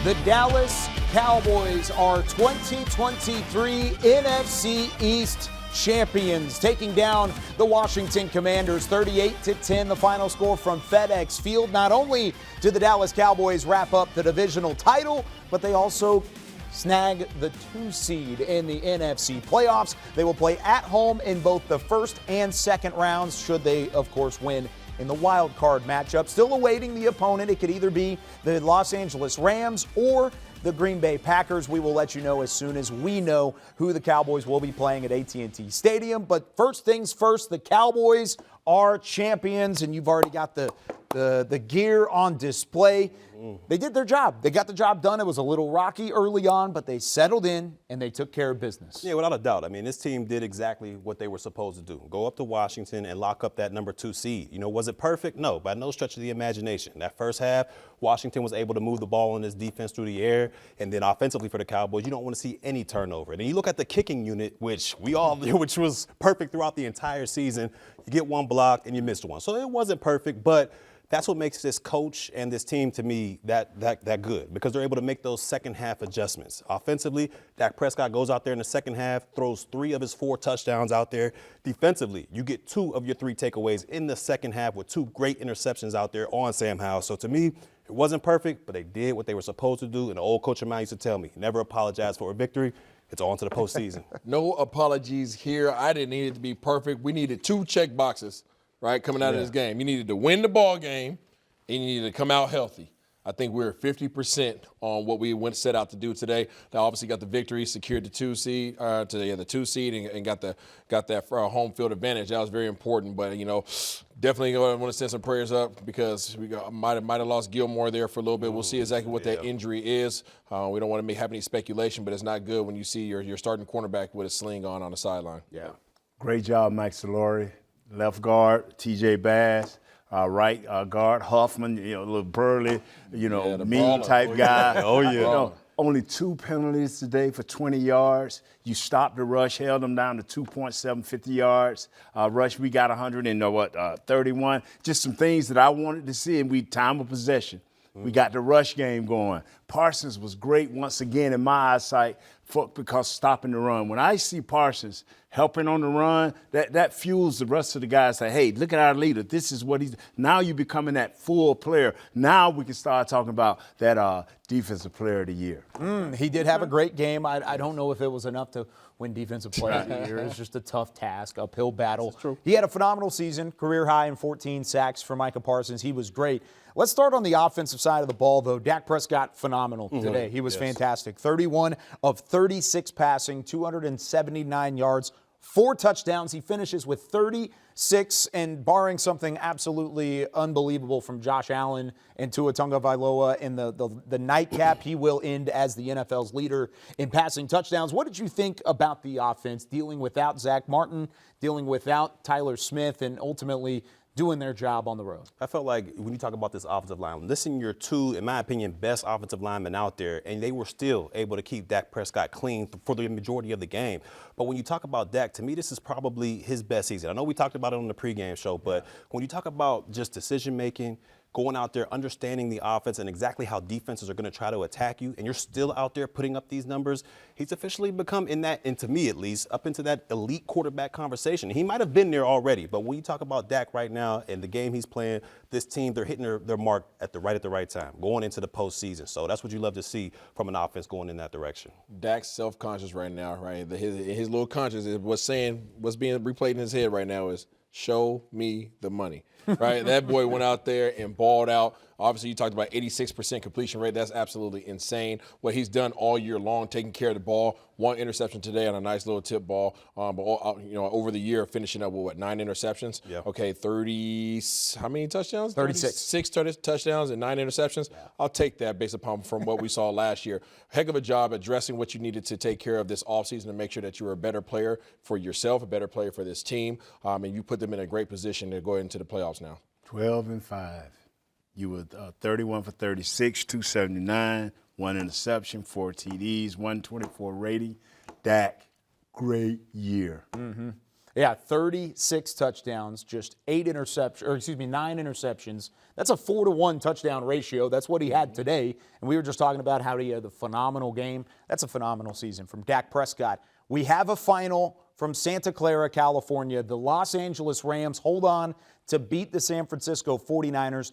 The Dallas Cowboys are 2023 NFC East champions, taking down the Washington Commanders 38-10, the final score from FedEx Field. Not only did the Dallas Cowboys wrap up the divisional title, but they also snag the 2 seed in the NFC playoffs. They will play at home in both the first and second rounds, should they, of course, win in the wild card matchup. Still awaiting the opponent. It could either be the Los Angeles Rams or the Green Bay Packers. We will let you know as soon as we know who the Cowboys will be playing at AT&T Stadium. But first things first, the Cowboys are champions, and you've already got the gear on display. They did their job. They got the job done. It was a little rocky early on, but they settled in and they took care of business. Yeah, without a doubt. I mean, this team did exactly what they were supposed to do. Go up to Washington and lock up that number 2 seed. You know, was it perfect? No, by no stretch of the imagination. That first half, Washington was able to move the ball in this defense through the air. And then offensively for the Cowboys, you don't want to see any turnover. And then you look at the kicking unit, which was perfect throughout the entire season. You get one block and you missed one. So it wasn't perfect, but that's what makes this coach and this team, to me, that good, because they're able to make those second half adjustments. Offensively, Dak Prescott goes out there in the second half, throws 3 of his 4 touchdowns out there. Defensively, you get 2 of your 3 takeaways in the second half with 2 great interceptions out there on Sam Howell. So to me, it wasn't perfect, but they did what they were supposed to do. And the old coach of mine used to tell me, never apologize for a victory. It's on to the postseason. No apologies here. I didn't need it to be perfect. We needed 2 check boxes, right, coming out of this game. You needed to win the ball game, and you needed to come out healthy. I think we're 50% on what we set out to do today. They obviously got the victory, secured the 2 seed, the 2 seed, and got that home field advantage. That was very important. But definitely want to send some prayers up, because we might have lost Gilmore there for a little bit. We'll see exactly what that injury is. We don't want to have any speculation, but it's not good when you see your starting cornerback with a sling on the sideline. Yeah, great job, Mike Solari. Left guard, T.J. Bass. Right guard, Huffman, a little burly, mean type guy. Oh, yeah. Only 2 penalties today for 20 yards. You stopped the rush, held them down to 2.750 yards. Rush, we got 31. Just some things that I wanted to see, and we time of possession. We got the rush game going. Parsons was great once again in my eyesight because stopping the run. When I see Parsons helping on the run, that fuels the rest of the guys. Say, hey, look at our leader. This is what he's – now you're becoming that full player. Now we can start talking about that defensive player of the year. He did have a great game. I don't know if it was enough to win defensive player of the year. It was just a tough task, uphill battle. True. He had a phenomenal season, career high in 14 sacks for Micah Parsons. He was great. Let's start on the offensive side of the ball, though. Dak Prescott, phenomenal today. He was fantastic. 31 of 36 passing, 279 yards, 4 touchdowns. He finishes with 36, and barring something absolutely unbelievable from Josh Allen and Tua Tagovailoa in the nightcap, he will end as the NFL's leader in passing touchdowns. What did you think about the offense, dealing without Zach Martin, dealing without Tyler Smith, and ultimately doing their job on the road? I felt like when you talk about this offensive line, listen, you're 2, in my opinion, best offensive linemen out there, and they were still able to keep Dak Prescott clean for the majority of the game. But when you talk about Dak, to me, this is probably his best season. I know we talked about it on the pregame show, but when you talk about just decision-making, going out there, understanding the offense and exactly how defenses are going to try to attack you, and you're still out there putting up these numbers, he's officially become, and to me at least, up into that elite quarterback conversation. He might have been there already, but when you talk about Dak right now and the game he's playing, this team, they're hitting their mark at the right time, going into the postseason. So that's what you love to see from an offense going in that direction. Dak's self-conscious right now, right? His little conscious is what's being replayed in his head right now is, show me the money, right? That boy went out there and balled out. Obviously, you talked about 86% completion rate. That's absolutely insane. What he's done all year long, taking care of the ball. 1 interception today on a nice little tip ball. But over the year, finishing up with 9 interceptions. Yeah. Okay, 30. How many touchdowns? 36. 6 touchdowns and 9 interceptions. Yeah. I'll take that based upon from what we saw last year. Heck of a job addressing what you needed to take care of this offseason to make sure that you were a better player for yourself, a better player for this team, and you put them in a great position to go into the playoffs now. 12-5. You were 31 for 36, 279, 1 interception, 4 TDs, 124 rating. Dak, great year. Yeah, 36 touchdowns, just 9 interceptions. That's a 4-to-1 touchdown ratio. That's what he had today. And we were just talking about how he had a phenomenal game. That's a phenomenal season from Dak Prescott. We have a final from Santa Clara, California. The Los Angeles Rams hold on to beat the San Francisco 49ers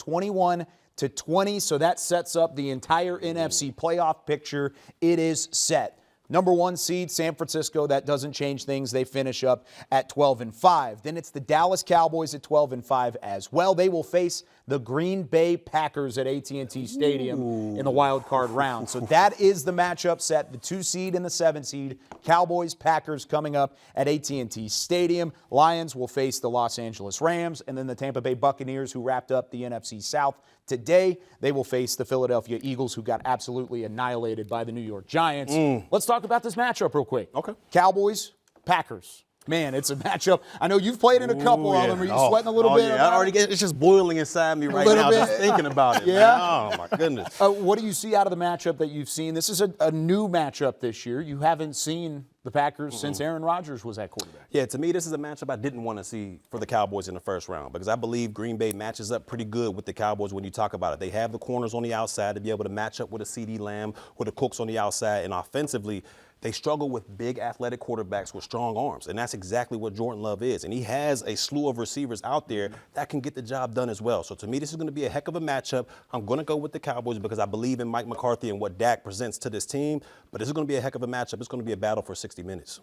21-20. So that sets up the entire NFC playoff picture. It is set. Number 1 seed, San Francisco, that doesn't change things. They finish up at 12-5. Then it's the Dallas Cowboys at 12-5 as well. They will face the Green Bay Packers at AT&T Stadium in the wild card round. So that is the matchup set, the 2 seed and the 7 seed. Cowboys, Packers coming up at AT&T Stadium. Lions will face the Los Angeles Rams, and then the Tampa Bay Buccaneers, who wrapped up the NFC South today. They will face the Philadelphia Eagles, who got absolutely annihilated by the New York Giants. Let's talk about this matchup real quick. Okay. Cowboys, Packers. Man, it's a matchup. I know you've played in a couple of them. Are you sweating a little bit? Yeah, it's just boiling inside me right now just thinking about it. Yeah? Man. Oh, my goodness. What do you see out of the matchup that you've seen? This is a new matchup this year. You haven't seen the Packers since Aaron Rodgers was at quarterback. Yeah, to me, this is a matchup I didn't want to see for the Cowboys in the first round because I believe Green Bay matches up pretty good with the Cowboys when you talk about it. They have the corners on the outside to be able to match up with a CeeDee Lamb, with the Cooks on the outside, and offensively, they struggle with big athletic quarterbacks with strong arms, and that's exactly what Jordan Love is. And he has a slew of receivers out there that can get the job done as well. So to me, this is going to be a heck of a matchup. I'm going to go with the Cowboys because I believe in Mike McCarthy and what Dak presents to this team. But this is going to be a heck of a matchup. It's going to be a battle for 60 minutes.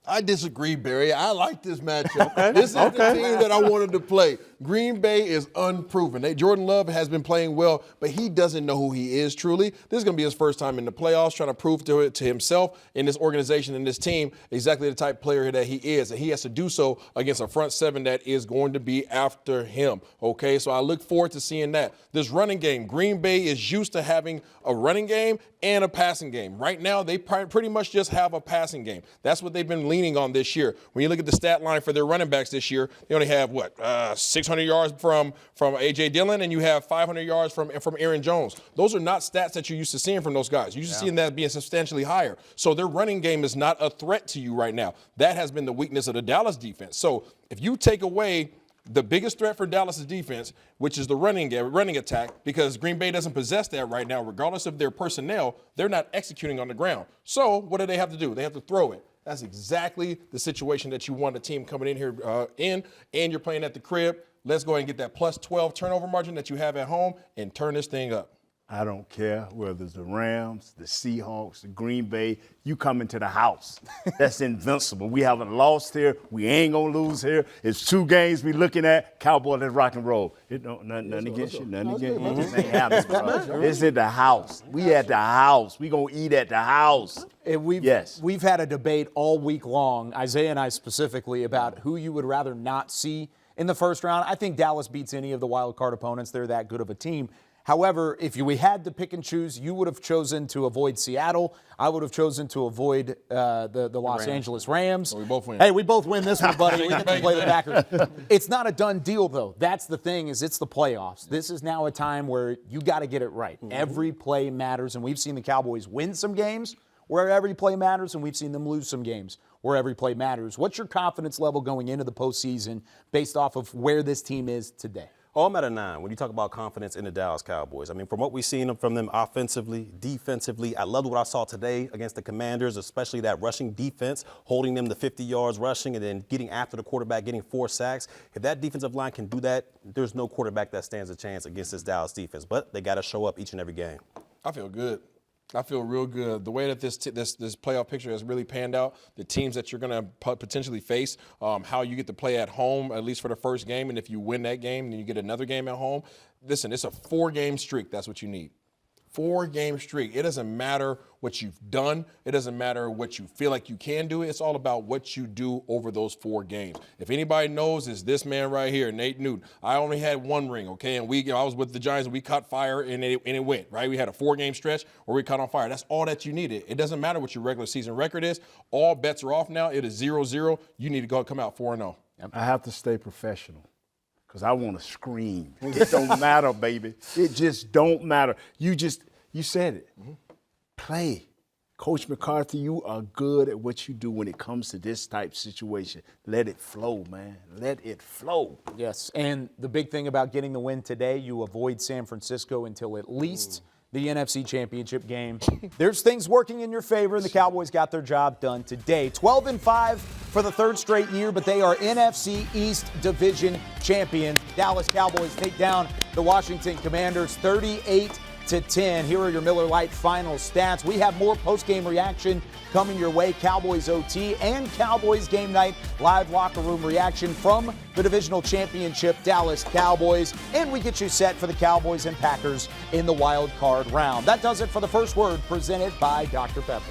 I disagree, Barry. I like this matchup. This is the team that I wanted to play. Green Bay is unproven. Jordan Love has been playing well, but he doesn't know who he is truly. This is going to be his first time in the playoffs, trying to prove to himself and this organization and this team exactly the type of player that he is. And he has to do so against a front seven that is going to be after him. Okay, so I look forward to seeing that. This running game, Green Bay is used to having a running game and a passing game. Right now, they pretty much just have a passing game. That's what they've been leaning on this year. When you look at the stat line for their running backs this year, they only have 600 yards from A.J. Dillon, and you have 500 yards from Aaron Jones. Those are not stats that you're used to seeing from those guys. You're used to seeing that being substantially higher. So their running game is not a threat to you right now. That has been the weakness of the Dallas defense. So if you take away the biggest threat for Dallas' defense, which is the running attack, because Green Bay doesn't possess that right now, regardless of their personnel, they're not executing on the ground. So what do they have to do? They have to throw it. That's exactly the situation that you want a team coming in here and you're playing at the crib. Let's go ahead and get that plus 12 turnover margin that you have at home and turn this thing up. I don't care whether it's the Rams, the Seahawks, the Green Bay. You come into the house. That's invincible. We haven't lost here. We ain't going to lose here. It's 2 games we looking at. Cowboys, let's rock and roll. It don't, nothing against you. Nothing against you. This ain't happening, bro. It's in the house. We at the house. We going to eat at the house. And we've had a debate all week long, Isaiah and I specifically, about who you would rather not see in the first round. I think Dallas beats any of the wild card opponents. They're that good of a team. However, if we had to pick and choose, you would have chosen to avoid Seattle. I would have chosen to avoid the Los Angeles Rams. So we both win. Hey, we both win this one, buddy. We get to play the Packers. It's not a done deal, though. That's the thing, is it's the playoffs. This is now a time where you got to get it right. Every play matters, and we've seen the Cowboys win some games where every play matters, and we've seen them lose some games where every play matters. What's your confidence level going into the postseason based off of where this team is today? Oh, I'm at a 9 when you talk about confidence in the Dallas Cowboys. I mean, from what we've seen from them offensively, defensively, I loved what I saw today against the Commanders, especially that rushing defense, holding them to 50 yards rushing and then getting after the quarterback, getting 4 sacks. If that defensive line can do that, there's no quarterback that stands a chance against this Dallas defense. But they got to show up each and every game. I feel good. I feel real good. The way that this playoff picture has really panned out, the teams that you're going to potentially face, how you get to play at home, at least for the first game, and if you win that game, then you get another game at home. Listen, it's a 4-game streak. That's what you need. 4-game streak. It doesn't matter what you've done. It doesn't matter what you feel like you can do. It's all about what you do over those 4 games. If anybody knows, it's this man right here, Nate Newton. I only had 1 ring, okay? And I was with the Giants, and we caught fire, and it went, right? We had a 4-game stretch where we caught on fire. That's all that you needed. It doesn't matter what your regular season record is. All bets are off now. It is 0-0. You need to come out 4-0. I have to stay professional because I want to scream. It don't matter, baby. It just don't matter. You said it. Play. Coach McCarthy, you are good at what you do when it comes to this type of situation. Let it flow, man. Let it flow. Yes, and the big thing about getting the win today, you avoid San Francisco until at least the NFC Championship game. There's things working in your favor, and the Cowboys got their job done today. 12-5 for the third straight year, but they are NFC East Division champions. Dallas Cowboys take down the Washington Commanders 38-10. Here are your Miller Lite final stats. We have more post-game reaction coming your way. Cowboys OT and Cowboys game night live locker room reaction from the divisional championship Dallas Cowboys. And we get you set for the Cowboys and Packers in the wild card round. That does it for the First Word presented by Dr. Pepper.